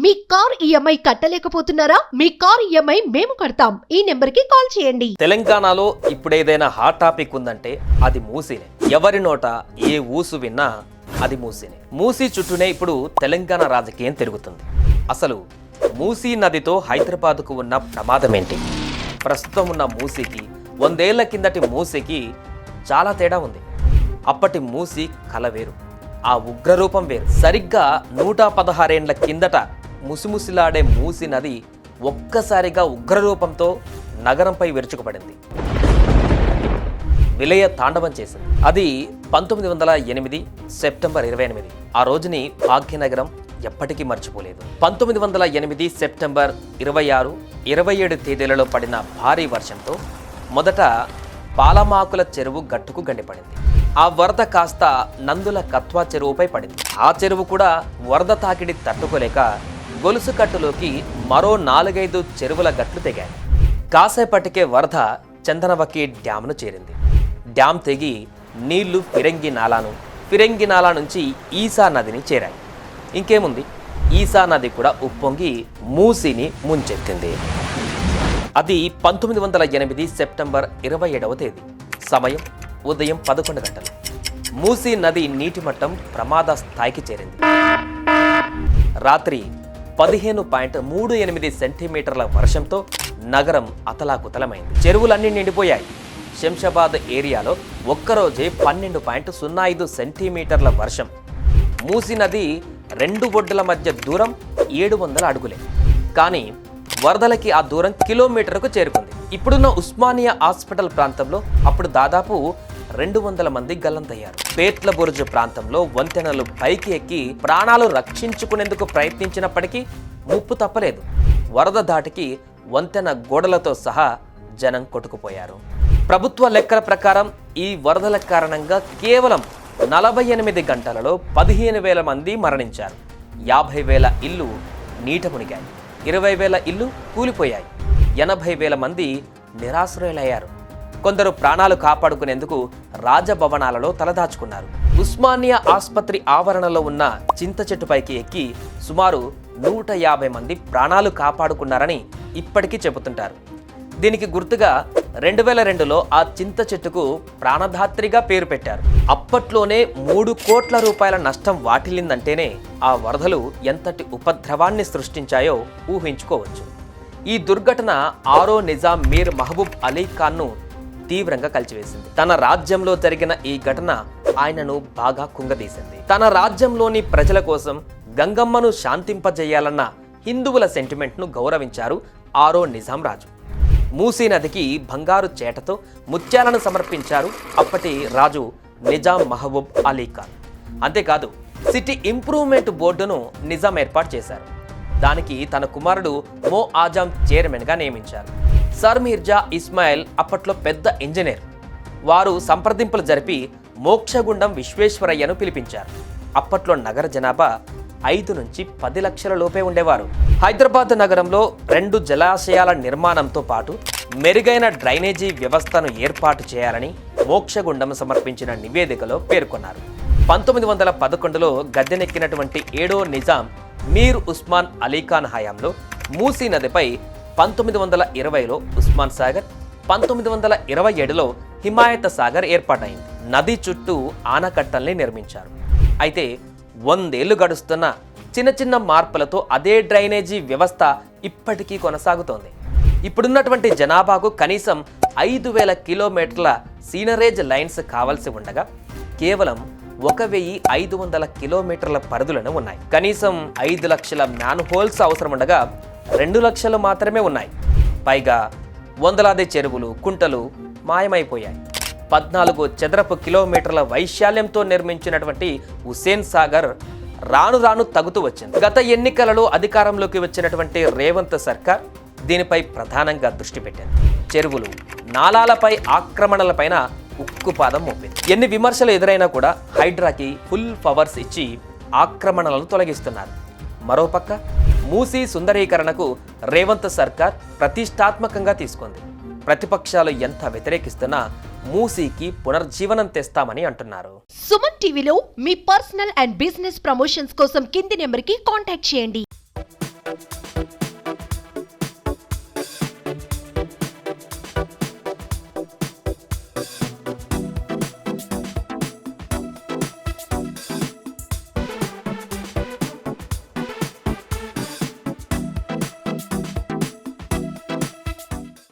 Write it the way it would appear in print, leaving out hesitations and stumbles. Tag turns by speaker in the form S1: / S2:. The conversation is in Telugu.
S1: మీ కార్ ఈఎంఐ కట్టలేకపోతున్నారా? మీ కార్ ఈఎంఐ మేము కడతాం. ఈ నెంబర్కి కాల్ చేయండి.
S2: తెలంగాణలో ఇప్పుడు ఏదైనా హాట్ టాపిక్ ఉందంటే అది మూసీనే. ఎవరి నోట ఏ ఊసు విన్నా అది మూసీనే. మూసీ చుట్టూనే ఇప్పుడు తెలంగాణ రాజకీయం తిరుగుతుంది. అసలు మూసీ నదితో హైదరాబాద్కు ఉన్న ప్రమాదం ఏంటి? ప్రస్తుతం ఉన్న మూసీకి 100 ఏళ్ల కిందటి మూసీకి చాలా తేడా ఉంది. అప్పటి మూసీ కల వేరు, ఆ ఉగ్రరూపం వేరు. సరిగ్గా 116 ఏండ్ల కిందట ముసిముసిలాడే మూసీ నది ఒక్కసారిగా ఉగ్రరూపంతో నగరంపై విరుచుకుపడింది, విలయ తాండవం చేసింది. అది 1908 సెప్టెంబర్ 28. ఆ రోజుని భాగ్యనగరం ఎప్పటికీ మర్చిపోలేదు. 1908 సెప్టెంబర్ 26, 27 తేదీలలో పడిన భారీ వర్షంతో మొదట పాలమాకుల చెరువు గట్టుకు గండిపడింది. ఆ వరద కాస్త నందుల కత్వా చెరువుపై పడింది. ఆ చెరువు కూడా వరద తాకిడి తట్టుకోలేక గొలుసు కట్టులోకి మరో 4-5 చెరువుల గట్లు తెగాయి. కాసేపటికే వరద చందనవకి డ్యాంను చేరింది. డ్యాం తెగి నీళ్లు ఫిరంగి నాలా నుంచి ఈసా నదిని చేరాయి. ఇంకేముంది, ఈసా నది కూడా ఉప్పొంగి మూసీని ముంచెత్తింది. అది 1908 సెప్టెంబర్ 27వ తేదీ. సమయం ఉదయం 11 గంటలు. మూసీ నది నీటి మట్టం ప్రమాద స్థాయికి చేరింది. రాత్రి 15.38 సెంటీమీటర్ల వర్షంతో నగరం అతలాకుతలమైంది. చెరువులన్నీ నిండిపోయాయి. శంషాబాద్ ఏరియాలో ఒక్కరోజే 12.05 సెంటీమీటర్ల వర్షం. మూసీ నది 2 ఒడ్డుల మధ్య దూరం 700 అడుగులే. కానీ వరదలకి ఆ దూరం కిలోమీటర్కు చేరుకుంది. ఇప్పుడున్న ఉస్మానియా హాస్పిటల్ ప్రాంతంలో అప్పుడు దాదాపు 200 మంది గల్లంతయ్యారు. పేట్ల బురుజు ప్రాంతంలో వంతెనలు పైకి ఎక్కి ప్రాణాలు రక్షించుకునేందుకు ప్రయత్నించినప్పటికీ ముప్పు తప్పలేదు. వరద దాటికి వంతెన గోడలతో సహా జనం కొట్టుకుపోయారు. ప్రభుత్వ లెక్కల ప్రకారం ఈ వరదల కారణంగా కేవలం 48 గంటలలో 15,000 మంది మరణించారు. 50,000 ఇళ్లు నీట మునిగాయి. 20,000 ఇళ్లు కూలిపోయాయి. 80,000 మంది నిరాశ్రయులయ్యారు. కొందరు ప్రాణాలు కాపాడుకునేందుకు రాజభవనాలలో తలదాచుకున్నారు. ఉస్మానియా ఆసుపత్రి ఆవరణలో ఉన్న చింత చెట్టుపైకి ఎక్కి సుమారు 150 మంది ప్రాణాలు కాపాడుకున్నారని ఇప్పటికీ చెబుతుంటారు. దీనికి గుర్తుగా 2002లో ఆ చింత చెట్టుకు ప్రాణదాత్రిగా పేరు పెట్టారు. అప్పట్లోనే 3 కోట్ల రూపాయల నష్టం వాటిల్లిందంటేనే ఆ వరదలు ఎంతటి ఉపద్రవాన్ని సృష్టించాయో ఊహించుకోవచ్చు. ఈ దుర్ఘటన 6వ నిజాం మీర్ మహబూబ్ అలీ ఖాన్ను తీవ్రంగా కలిచివేసింది. తన రాజ్యంలో జరిగిన ఈ ఘటన ఆయనను బాగా కుంగదీసింది. తన రాజ్యంలోని ప్రజల కోసం గంగమ్మను శాంతింపజేయాలన్న హిందువుల సెంటిమెంట్ను గౌరవించారు 6వ నిజాం రాజు. మూసీ నదికి బంగారు చేటతో ముత్యాలను సమర్పించారు అప్పటి రాజు నిజాం మహబూబ్ అలీ ఖాన్. అంతేకాదు, సిటీ ఇంప్రూవ్మెంట్ బోర్డును నిజాం ఏర్పాటు చేశారు. దానికి తన కుమారుడు మో ఆజం చైర్మన్గా నియమించారు. సర్ మిర్జా ఇస్మాయిల్ అప్పట్లో పెద్ద ఇంజనీర్. వారు సంప్రదింపులు జరిపి మోక్షగుండం విశ్వేశ్వరయ్యను పిలిపించారు. అప్పట్లో నగర జనాభా 5 నుంచి 10 లక్షల లోపే ఉండేవారు. హైదరాబాద్ నగరంలో 2 జలాశయాల నిర్మాణంతో పాటు మెరుగైన డ్రైనేజీ వ్యవస్థను ఏర్పాటు చేయాలని మోక్షగుండం సమర్పించిన నివేదికలో పేర్కొన్నారు. 1911లో గద్దెనెక్కినటువంటి 7వ నిజాం మీర్ ఉస్మాన్ అలీఖాన్ హయాంలో మూసీ నదిపై 1920లో ఉస్మాన్ సాగర్, 1927లో హిమాయత్ సాగర్ ఏర్పాటైంది. నది చుట్టూ ఆనకట్టల్ని నిర్మించారు. అయితే 100 ఏళ్లు గడుస్తున్న చిన్న మార్పులతో అదే డ్రైనేజీ వ్యవస్థ ఇప్పటికీ కొనసాగుతోంది. ఇప్పుడున్నటువంటి జనాభాకు కనీసం 5,000 కిలోమీటర్ల సీనరేజ్ లైన్స్ కావాల్సి ఉండగా కేవలం 1,500 కిలోమీటర్ల పరిధులను ఉన్నాయి. కనీసం 5 లక్షల మ్యాన్ హోల్స్ అవసరం ఉండగా 2 లక్షలు మాత్రమే ఉన్నాయి. పైగా వందలాది చెరువులు, కుంటలు మాయమైపోయాయి. 14 చదరపు కిలోమీటర్ల వైశాల్యంతో నిర్మించినటువంటి హుస్సేన్ సాగర్ రాను రాను తగ్గుతూ వచ్చింది. గత ఎన్నికలలో అధికారంలోకి వచ్చినటువంటి రేవంత్ సర్కార్ దీనిపై ప్రధానంగా దృష్టి పెట్టింది. చెరువులు, నాలాలపై ఆక్రమణలపైన ఉక్కుపాదం మోపింది. ఎన్ని విమర్శలు ఎదురైనా కూడా హైడ్రాకి ఫుల్ పవర్స్ ఇచ్చి ఆక్రమణలను తొలగిస్తున్నారు. మరోపక్క మూసీ సుందరీకరణకు రేవంత్ సర్కార్ ప్రతిష్టాత్మకంగా తీసుకుంది. ప్రతిపక్షాలు ఎంత వ్యతిరేకిస్తున్నా మూసీకి పునర్జీవనం తెస్తామని అంటున్నారు.
S1: సుమన్ టీవీలో మీ పర్సనల్ అండ్ బిజినెస్ ప్రమోషన్స్ కోసం కింది నెంబర్కి కాంటాక్ట్ చేయండి.